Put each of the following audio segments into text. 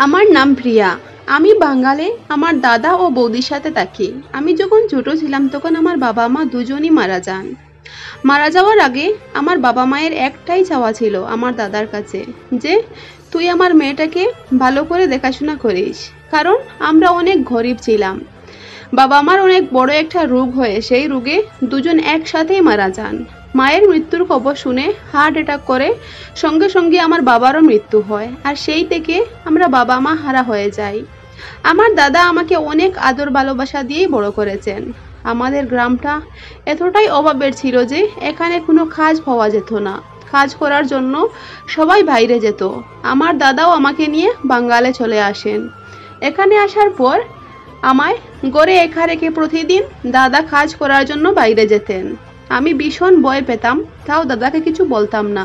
আমার নাম প্রিয়া। আমি বাঙালি। আমার দাদা ও বৌদির সাথে থাকি। আমি যখন ছোট ছিলাম তখন আমার বাবা মা দুজনই মারা যান। মারা যাওয়ার আগে আমার বাবা মায়ের একটাই চাওয়া ছিল আমার দাদার কাছে, যে তুই আমার মেয়েটাকে ভালো করে দেখাশোনা করিস। কারণ আমরা অনেক গরিব ছিলাম। বাবা মার অনেক বড় একটা রোগ হয়ে সেই রোগে দুজন একসাথেই মারা যান। মায়ের মৃত্যুর খবর শুনে হার্ট অ্যাটাক করে সঙ্গে সঙ্গে আমার বাবারও মৃত্যু হয়, আর সেই থেকে আমরা বাবা মা হারা হয়ে যাই। আমার দাদা আমাকে অনেক আদর ভালোবাসা দিয়েই বড় করেছেন। আমাদের গ্রামটা এতটাই অভাবের ছিল যে এখানে কোনো কাজ পাওয়া যেত না। কাজ করার জন্য সবাই বাইরে যেত। আমার দাদাও আমাকে নিয়ে বাঙ্গালে চলে আসেন। এখানে আসার পর আমায় গড়ে একা রেখে প্রতিদিন দাদা কাজ করার জন্য বাইরে যেতেন। আমি ভীষণ ভয় পেতাম, তাও দাদাকে কিছু বলতাম না,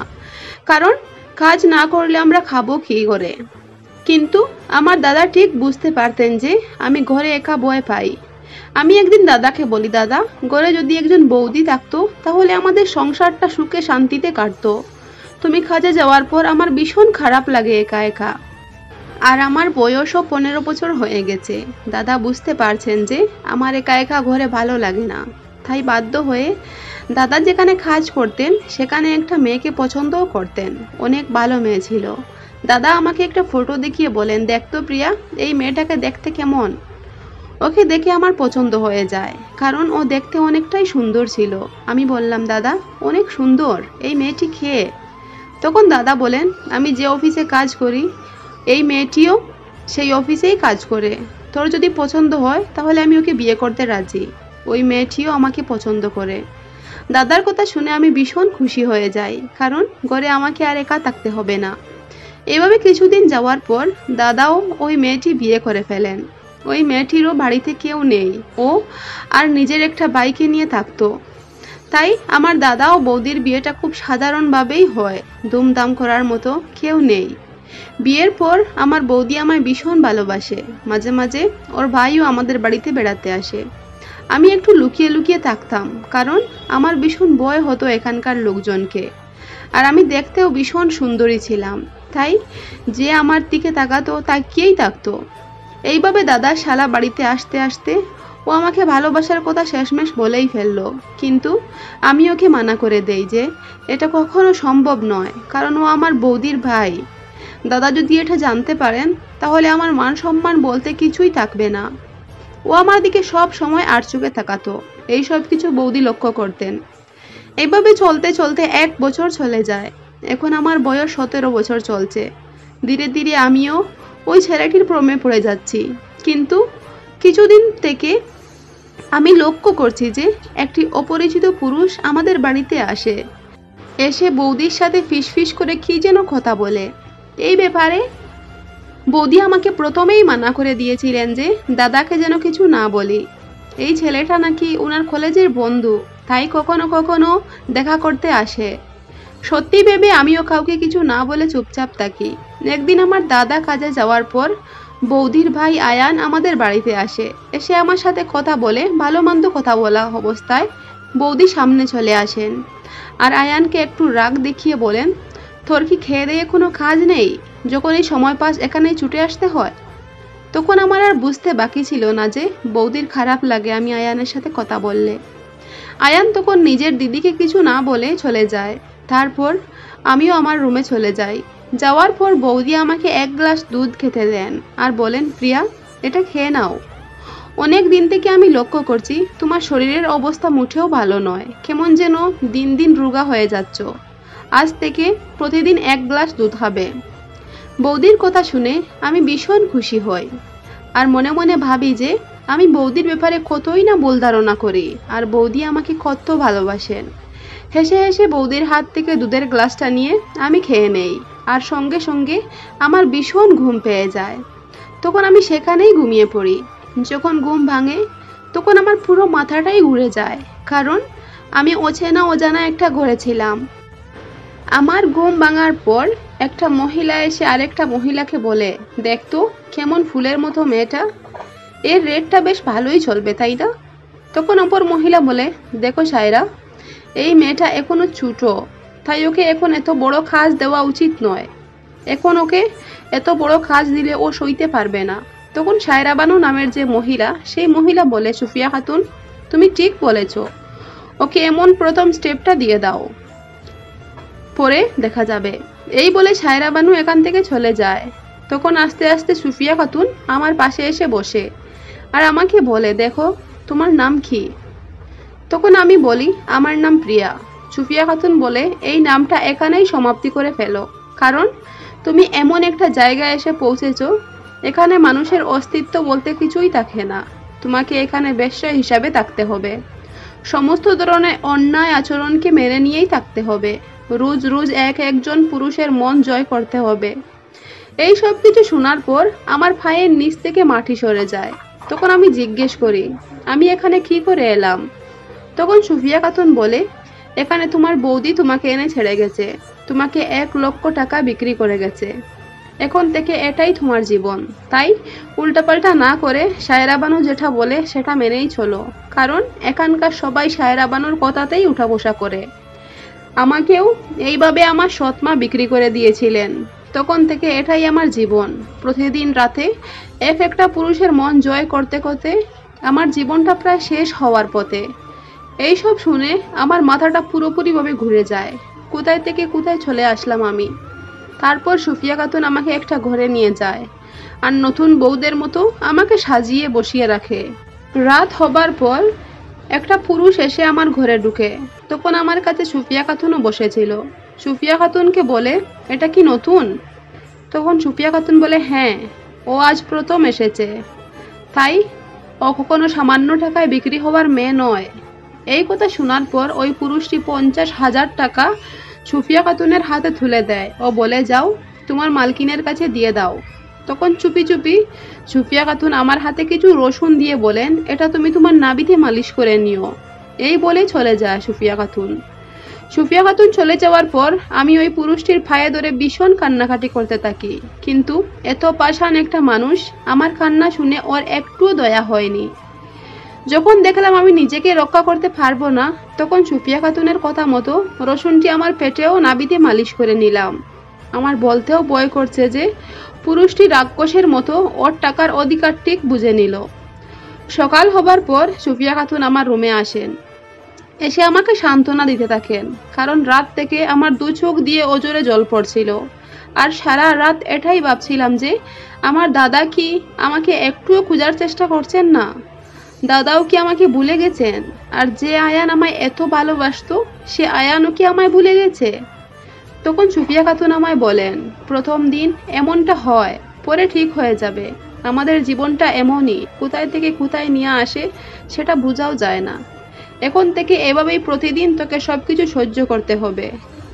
কারণ কাজ না করলে আমরা খাবো কী করে। কিন্তু আমার দাদা ঠিক বুঝতে পারতেন যে আমি ঘরে একা ভয় পাই। আমি একদিন দাদাকে বলি, দাদা, ঘরে যদি একজন বৌদি থাকতো তাহলে আমাদের সংসারটা সুখে শান্তিতে কাটতো। তুমি কাজে যাওয়ার পর আমার ভীষণ খারাপ লাগে একা একা। আর আমার বয়সও 15 বছর হয়ে গেছে। দাদা বুঝতে পারছেন যে আমার একা একা ঘরে ভালো লাগে না, তাই বাধ্য হয়ে দাদা যেখানে কাজ করতেন সেখানে একটা মেয়েকে পছন্দও করতেন। অনেক ভালো মেয়ে ছিল। দাদা আমাকে একটা ফটো দেখিয়ে বলেন, দেখতো প্রিয়া, এই মেয়েটাকে দেখতে কেমন। ওকে দেখে আমার পছন্দ হয়ে যায়, কারণ ও দেখতে অনেকটাই সুন্দর ছিল। আমি বললাম, দাদা, অনেক সুন্দর, এই মেয়েটি কে? তখন দাদা বলেন, আমি যে অফিসে কাজ করি এই মেয়েটিও সেই অফিসেই কাজ করে। তোর যদি পছন্দ হয় তাহলে আমি ওকে বিয়ে করতে রাজি। ওই মেয়েটিও আমাকে পছন্দ করে। দাদার কথা শুনে আমি ভীষণ খুশি হয়ে যাই, কারণ ঘরে আমাকে আর একা থাকতে হবে না। এভাবে কিছুদিন যাওয়ার পর দাদাও ওই মেয়েটি বিয়ে করে ফেলেন। ওই মেয়েটিরও বাড়িতে কেউ নেই, ও আর নিজের একটা বাইকে নিয়ে থাকতো। তাই আমার দাদা ও বৌদির বিয়েটা খুব সাধারণভাবেই হয়, ধুমধাম করার মতো কেউ নেই। বিয়ের পর আমার বৌদি আমায় ভীষণ ভালোবাসে। মাঝে মাঝে ওর ভাইও আমাদের বাড়িতে বেড়াতে আসে। আমি একটু লুকিয়ে লুকিয়ে থাকতাম, কারণ আমার ভীষণ ভয় হতো এখানকার লোকজনকে। আর আমি দেখতেও ভীষণ সুন্দরী ছিলাম, তাই যে আমার দিকে তাকাতো তাকিয়েই থাকতো। এইভাবে দাদার শালা বাড়িতে আসতে আসতে ও আমাকে ভালোবাসার কথা শেষমেশ বলেই ফেললো। কিন্তু আমি ওকে মানা করে দেই যে এটা কখনো সম্ভব নয়, কারণ ও আমার বৌদির ভাই। দাদা যদি এটা জানতে পারেন তাহলে আমার মান সম্মান বলতে কিছুই থাকবে না। ও আমার দিকে সব সময় আর চোখে তাকাতো। এই সব কিছু বৌদি লক্ষ্য করতেন। এইভাবে চলতে চলতে 1 বছর চলে যায়। এখন আমার বয়স 17 বছর চলছে। ধীরে ধীরে আমিও ওই ছেলেটির প্রেমে পড়ে যাচ্ছি। কিন্তু কিছুদিন থেকে আমি লক্ষ্য করছি যে একটি অপরিচিত পুরুষ আমাদের বাড়িতে আসে। এসে বৌদির সাথে ফিসফিস করে কী যেন কথা বলে। এই ব্যাপারে বৌদি আমাকে প্রথমেই মানা করে দিয়েছিলেন যে দাদাকে যেন কিছু না বলি। এই ছেলেটা নাকি ওনার কলেজের বন্ধু, তাই কখনো কখনো দেখা করতে আসে। সত্যি ভেবে আমিও কাউকে কিছু না বলে চুপচাপ থাকি। একদিন আমার দাদা কাজে যাওয়ার পর বৌদির ভাই আয়ান আমাদের বাড়িতে আসে। এসে আমার সাথে কথা বলে, ভালো মন্দ কথা বলা অবস্থায় বৌদি সামনে চলে আসেন আর আয়ানকে একটু রাগ দেখিয়ে বলেন, তোর কি খেয়ে দিয়ে কোনো কাজ নেই? যখন এই সময় পাস এখানেই ছুটে আসতে হয়। তখন আমার আর বুঝতে বাকি ছিল না যে বৌদির খারাপ লাগে আমি আয়ানের সাথে কথা বললে। আয়ান তখন নিজের দিদিকে কিছু না বলে চলে যায়। তারপর আমিও আমার রুমে চলে যাই। যাওয়ার পর বৌদি আমাকে 1 গ্লাস দুধ খেতে দেন আর বলেন, প্রিয়া, এটা খেয়ে নাও। অনেক দিন থেকে আমি লক্ষ্য করছি তোমার শরীরের অবস্থা মুঠেও ভালো নয়, কেমন যেন দিন দিন রোগা হয়ে যাচ্ছ। আজ থেকে প্রতিদিন 1 গ্লাস দুধ খাবে। বৌদির কথা শুনে আমি ভীষণ খুশি হই আর মনে মনে ভাবি যে আমি বৌদির ব্যাপারে কতই না ভুল ধারণা করি, আর বৌদি আমাকে কত ভালোবাসেন। হেসে হেসে বৌদির হাত থেকে দুধের গ্লাসটা নিয়ে আমি খেয়ে নেই, আর সঙ্গে সঙ্গে আমার ভীষণ ঘুম পেয়ে যায়। তখন আমি সেখানেই ঘুমিয়ে পড়ি। যখন ঘুম ভাঙে তখন আমার পুরো মাথাটাই ঘুরে যায়, কারণ আমি অচেনা অজানা একটা ঘরে ছিলাম। আমার ঘুম ভাঙার পর একটা মহিলা এসে আরেকটা মহিলাকে বলে, দেখতো কেমন ফুলের মতো মেয়েটা, এর রেটটা বেশ ভালোই চলবে, তাই না? তখন অপর মহিলা বলে, দেখো সায়রা, এই মেয়েটা এখনো ছোট, তাই ওকে এখন এত বড় কাজ দেওয়া উচিত নয়। এখন ওকে এত বড় কাজ দিলে ও সইতে পারবে না। তখন সায়রা বানু নামের যে মহিলা, সেই মহিলা বলে, সুফিয়া খাতুন, তুমি ঠিক বলেছ, ওকে এমন প্রথম স্টেপটা দিয়ে দাও, পরে দেখা যাবে। এই বলে সায়রা বানু এখান থেকে চলে যায়। তখন আস্তে আস্তে সুফিয়া খাতুন আমার পাশে এসে বসে আর আমাকে বলে, দেখো তোমার নাম কি? তখন আমি বলি, আমার নাম প্রিয়া। সুফিয়া খাতুন বলে, এই নামটা এখানেই সমাপ্তি করে ফেলো, কারণ তুমি এমন একটা জায়গায় এসে পৌঁছেছো এখানে মানুষের অস্তিত্ব বলতে কিছুই থাকে না। তোমাকে এখানে বেশ্যা হিসাবে থাকতে হবে, সমস্ত ধরনের অন্যায় আচরণকে মেনে নিয়েই থাকতে হবে, রোজ রোজ একজন পুরুষের মন জয় করতে হবে। এই সব কিছু শোনার পর আমার পায়ের নিচ থেকে মাটি সরে যায়। তখন আমি জিজ্ঞেস করি, আমি এখানে কি করে এলাম? তখন সুফিয়া খাতুন বলে, এখানে তোমার বৌদি তোমাকে এনে ছেড়ে গেছে, তোমাকে 1,00,000 টাকা বিক্রি করে গেছে, এখন থেকে এটাই তোমার জীবন। তাই উল্টাপাল্টা না করে সায়রা বানু যেটা বলে সেটা মেনেই চলো, কারণ এখানকার সবাই সায়রা বানুর কথাতেই উঠা বসা করে। আমাকেও এইভাবে আমার সৎমা বিক্রি করে দিয়েছিলেন। তখন থেকে এটাই আমার জীবন। প্রতিদিন রাতে একটা পুরুষের মন জয় করতে করতে আমার জীবনটা প্রায় শেষ হওয়ার পথে। এইসব শুনে আমার মাথাটা পুরোপুরিভাবে ঘুরে যায়। কোথায় থেকে কোথায় চলে আসলাম আমি। তারপর সুফিয়া খাতুন আমাকে একটা ঘরে নিয়ে যায় আর নতুন বউদের মতো আমাকে সাজিয়ে বসিয়ে রাখে। রাত হবার পর একটা পুরুষ এসে আমার ঘরে ঢুকে। তখন আমার কাছে সুফিয়া খাতুনও বসেছিল। সুফিয়া খাতুনকে বলে, এটা কি নতুন? তখন সুফিয়া খাতুন বলে, হ্যাঁ, ও আজ প্রথম এসেছে, তাই ও কখনো সামান্য টাকায় বিক্রি হওয়ার মেয়ে নয়। এই কথা শোনার পর ওই পুরুষটি 50,000 টাকা সুফিয়া খাতুনের হাতে তুলে দেয় ও বলে, যাও তোমার মালকিনের কাছে দিয়ে দাও। তখন চুপি চুপি সুফিয়া খাতুন আমার হাতে কিছু রসুন দিয়ে বলেন, এটা তুমি তোমার নাভিতে মালিশ করে নিও। এই বলে চলে যায় সুফিয়া খাতুন। সুফিয়া খাতুন চলে যাওয়ার পর আমি ওই পুরুষটির পায়ে ধরে ভীষণ কান্নাকাটি করতে থাকি, কিন্তু এত পাষাণ একটা মানুষ, আমার কান্না শুনে ওর একটুও দয়া হয়নি। যখন দেখলাম আমি নিজেকে রক্ষা করতে পারবো না, তখন সুফিয়া খাতুনের কথা মতো রসুনটি আমার পেটেও নাভিতে মালিশ করে নিলাম। আমার বলতেও ভয় করছে যে পুরুষটি রাক্ষসের মতো ওর টাকার অধিকার ঠিক বুঝে নিল। সকাল হবার পর সুফিয়া খাতুন আমার রুমে আসেন, এসে আমাকে সান্ত্বনা দিতে থাকেন, কারণ রাত থেকে আমার 2 চোখ দিয়ে অজরে জল পড়ছিল। আর সারা রাত এটাই ভাবছিলাম যে আমার দাদা কি আমাকে একটুও খোঁজার চেষ্টা করছেন না? দাদাও কি আমাকে ভুলে গেছেন? আর যে আয়ান আমায় এত ভালোবাসতো, সে আয়ানও কি আমায় ভুলে গেছে? তখন সুফিয়া খাতুন আমায় বলেন, প্রথম দিন এমনটা হয়, পরে ঠিক হয়ে যাবে। আমাদের জীবনটা এমনই, কোথায় থেকে কোথায় নিয়ে আসে সেটা বোঝাও যায় না। এখন থেকে এভাবেই প্রতিদিন তোকে সবকিছু সহ্য করতে হবে।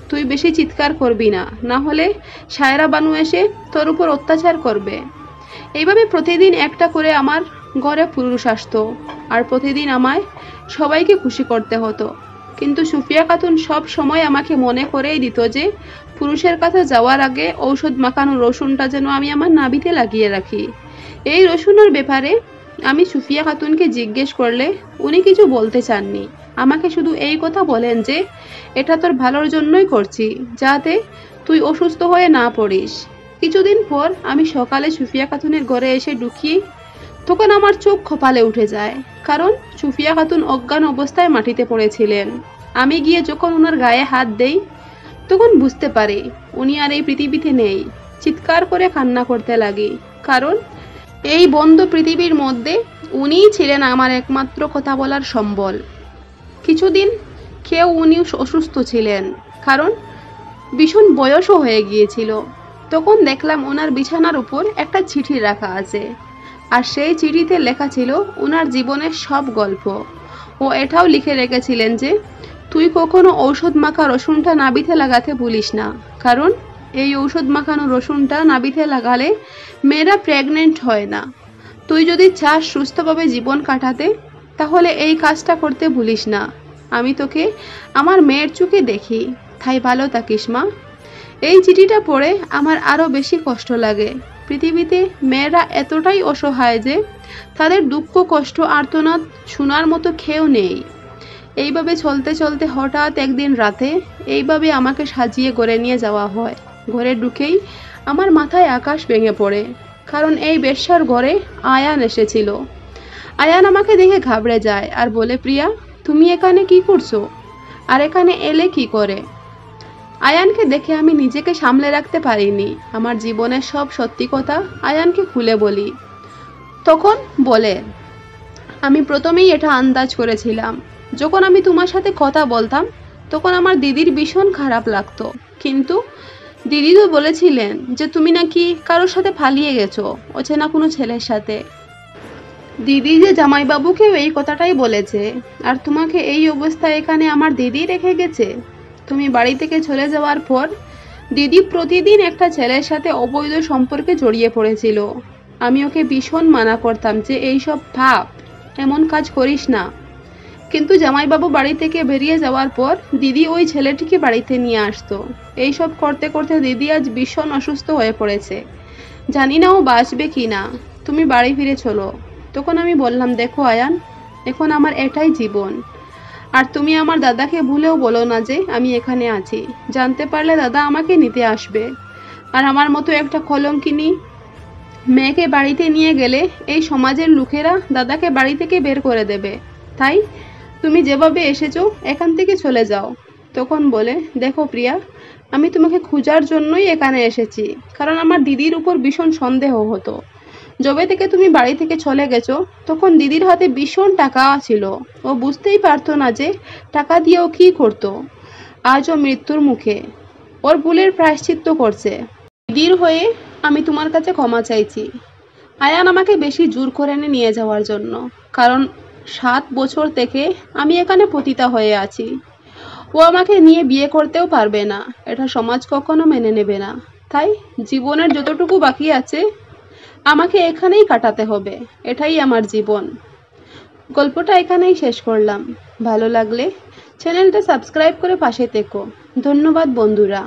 তুই বেশি চিৎকার করবি না, না হলে সায়রা বানু এসে তোর উপর অত্যাচার করবে। এইভাবে প্রতিদিন একটা করে আমার ঘরে পুরুষ আসতো আর প্রতিদিন আমায় সবাইকে খুশি করতে হতো। কিন্তু সুফিয়া খাতুন সব সময় আমাকে মনে করেই দিত যে পুরুষের কাছে যাওয়ার আগে ঔষধ মাখানো রসুনটা যেন আমি আমার নাভিতে লাগিয়ে রাখি। এই রসুনের ব্যাপারে আমি সুফিয়া খাতুনকে জিজ্ঞেস করলে উনি কিছু বলতে চাননি। আমাকে শুধু এই কথা বলেন যে এটা তোর ভালোর জন্যই করছি, যাতে তুই অসুস্থ হয়ে না পড়িস। কিছুদিন পর আমি সকালে সুফিয়া খাতুনের ঘরে এসে ঢুকি, তখন আমার চোখ কপালে উঠে যায়, কারণ সুফিয়া খাতুন অজ্ঞান অবস্থায় মাটিতে পড়েছিলেন। আমি গিয়ে যখন ওনার গায়ে হাত দেই, তখন বুঝতে পারি উনি আর এই পৃথিবীতে নেই। চিৎকার করে কান্না করতে লাগি, কারণ এই বন্ধ পৃথিবীর মধ্যে উনিই ছিলেন আমার একমাত্র কথা বলার সম্বল। কিছুদিন উনি অসুস্থ ছিলেন, কারণ ভীষণ বয়সও হয়ে গিয়েছিল। তখন দেখলাম ওনার বিছানার উপর একটা চিঠি রাখা আছে, আর সেই চিঠিতে লেখা ছিল ওনার জীবনের সব গল্প। ও এটাও লিখে রেখেছিলেন যে তুই কখনো ঔষধ মাখা রসুনটা নাভিতে লাগাতে ভুলিস না, কারণ এই ঔষধ মাখানো রসুনটা নাভিতে লাগালে মেয়েরা প্রেগনেন্ট হয় না। তুই যদি চাস সুস্থভাবে জীবন কাটাতে, তাহলে এই কাজটা করতে ভুলিস না। আমি তোকে আমার মেয়ের চোখে দেখি, তাই ভালো থাকিস মা। এই চিঠিটা পড়ে আমার আরও বেশি কষ্ট লাগে। পৃথিবীতে মেয়েরা এতটাই অসহায় যে তাদের দুঃখ কষ্ট আর্তনাদ শোনার মতো কেউ নেই। এইভাবে চলতে চলতে হঠাৎ একদিন রাতে এইভাবে আমাকে সাজিয়ে ঘরে নিয়ে যাওয়া হয়। ঘরে ঢুকেই আমার মাথায় আকাশ ভেঙে পড়ে, কারণ এই বেশ্যার ঘরে আয়ান এসেছিল। আয়ান আমাকে দেখে ঘাবড়ে যায় আর বলে, প্রিয়া তুমি এখানে কি করছো, আর এখানে এলে কি করে? আয়ানকে দেখে আমি নিজেকে সামলে রাখতে পারিনি। আমার জীবনের সব সত্যি কথা আয়ানকে খুলে বলি। তখন বলে, আমি প্রথমেই এটা আন্দাজ করেছিলাম। যখন আমি তোমার সাথে কথা বলতাম তখন আমার দিদির ভীষণ খারাপ লাগতো, কিন্তু দিদি তো বলেছিলেন যে তুমি নাকি কারোর সাথে পালিয়ে গেছো, অচেনা কোনো ছেলের সাথে। দিদি যে জামাইবাবুকেও এই কথাটাই বলেছে, আর তোমাকে এই অবস্থায় এখানে আমার দিদি রেখে গেছে। তুমি বাড়ি থেকে চলে যাওয়ার পর দিদি প্রতিদিন একটা ছেলের সাথে অবৈধ সম্পর্কে জড়িয়ে পড়েছিল। আমি ওকে ভীষণ মানা করতাম যে এইসব ভাব, এমন কাজ করিস না, কিন্তু জামাইবাবু বাড়ি থেকে বেরিয়ে যাওয়ার পর দিদি ওই ছেলেটিকে বাড়িতে নিয়ে আসতো। এইসব করতে করতে দিদি আজ ভীষণ অসুস্থ হয়ে পড়েছে, জানি না ও বাঁচবে কি না, তুমি বাড়ি ফিরে চলো। তখন আমি বললাম, দেখো আয়ান, এখন আমার এটাই জীবন, আর তুমি আমার দাদাকে ভুলেও বলো না যে আমি এখানে আছি। জানতে পারলে দাদা আমাকে নিতে আসবে, আর আমার মতো একটা কলঙ্কিনী মেয়েকে বাড়িতে নিয়ে গেলে এই সমাজের লোকেরা দাদাকে বাড়ি থেকে বের করে দেবে। তাই তুমি যেভাবে এসেছো এখান থেকে চলে যাও। তখন বলে, দেখো প্রিয়া, আমি তোমাকে খোঁজার জন্যই এখানে এসেছি, কারণ আমার দিদির উপর ভীষণ সন্দেহ হতো। যবে থেকে তুমি বাড়ি থেকে চলে গেছো তখন দিদির হাতে ভীষণ টাকা ছিল, ও বুঝতেই পারতো না যে টাকা দিয়ে ও কী করতো। আজ ও মৃত্যুর মুখে, ওর ভুলের প্রায়শ্চিত্ত করছে। দিদির হয়ে আমি তোমার কাছে ক্ষমা চাইছি। আয়ান আমাকে বেশি জোর করে নিয়ে যাওয়ার জন্য, কারণ 7 বছর থেকে আমি এখানে পতিতা হয়ে আছি। ও আমাকে নিয়ে বিয়ে করতেও পারবে না, এটা সমাজ কখনো মেনে নেবে না। তাই জীবনের যতটুকু বাকি আছে আমাকে এখানেই কাটাতে হবে, এটাই আমার জীবন। গল্পটা এখানেই শেষ করলাম। ভালো লাগলে চ্যানেলটা সাবস্ক্রাইব করে পাশে থেকো। ধন্যবাদ বন্ধুরা।